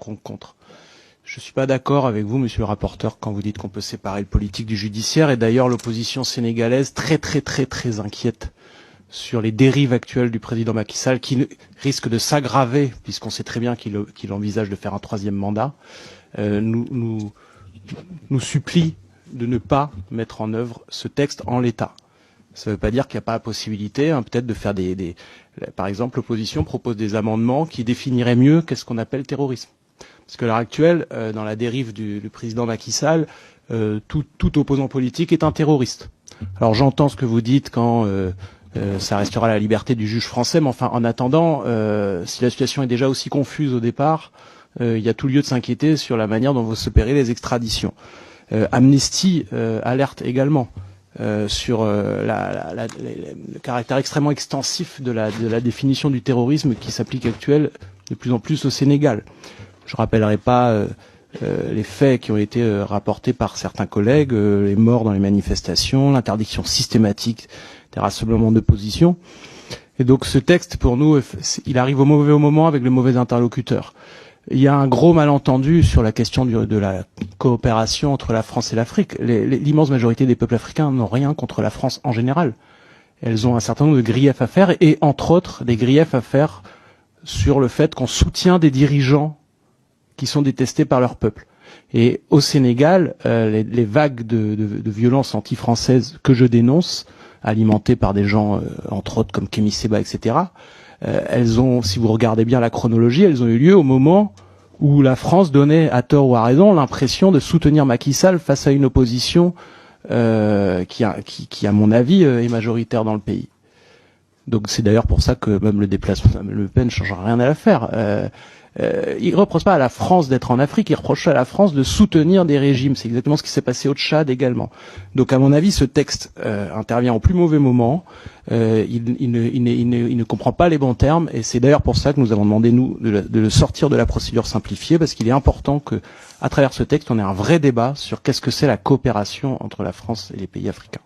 voterons contre. Je suis pas d'accord avec vous, monsieur le rapporteur, quand vous dites qu'on peut séparer le politique du judiciaire. Et d'ailleurs, l'opposition sénégalaise, très inquiète sur les dérives actuelles du président Macky Sall, qui risquent de s'aggraver, puisqu'on sait très bien qu'il envisage de faire un 3e mandat, nous supplie de ne pas mettre en œuvre ce texte en l'état. Ça ne veut pas dire qu'il n'y a pas la possibilité, peut-être de faire par exemple, l'opposition propose des amendements qui définiraient mieux qu'est-ce qu'on appelle terrorisme. Parce que à l'heure actuelle, dans la dérive du président Macky Sall, tout opposant politique est un terroriste. Alors j'entends ce que vous dites quand ça restera la liberté du juge français, mais enfin, en attendant, si la situation est déjà aussi confuse au départ, il y a tout lieu de s'inquiéter sur la manière dont vont s'opérer les extraditions. Amnesty alerte également sur le caractère extrêmement extensif de la définition du terrorisme qui s'applique actuellement de plus en plus au Sénégal. Je rappellerai pas les faits qui ont été rapportés par certains collègues, les morts dans les manifestations, l'interdiction systématique des rassemblements d'opposition. Et donc ce texte, pour nous, il arrive au mauvais moment avec le mauvais interlocuteur. Il y a un gros malentendu sur la question de la coopération entre la France et l'Afrique. L'immense majorité des peuples africains n'ont rien contre la France en général. Elles ont un certain nombre de griefs à faire, et entre autres, des griefs à faire sur le fait qu'on soutient des dirigeants qui sont détestés par leur peuple. Et au Sénégal, les vagues de violences anti-françaises que je dénonce, alimentées par des gens, entre autres, comme Kémy Séba, etc., elles ont, si vous regardez bien la chronologie, elles ont eu lieu au moment où la France donnait, à tort ou à raison, l'impression de soutenir Macky Sall face à une opposition qui, à mon avis, est majoritaire dans le pays. Donc c'est d'ailleurs pour ça que même le déplacement de Le Pen ne change rien à l'affaire. Il ne reproche pas à la France d'être en Afrique, il reproche à la France de soutenir des régimes. C'est exactement ce qui s'est passé au Tchad également. Donc à mon avis, ce texte intervient au plus mauvais moment. Il ne comprend pas les bons termes, et c'est d'ailleurs pour ça que nous avons demandé, nous, de le sortir de la procédure simplifiée, parce qu'il est important que, à travers ce texte, on ait un vrai débat sur qu'est-ce que c'est la coopération entre la France et les pays africains.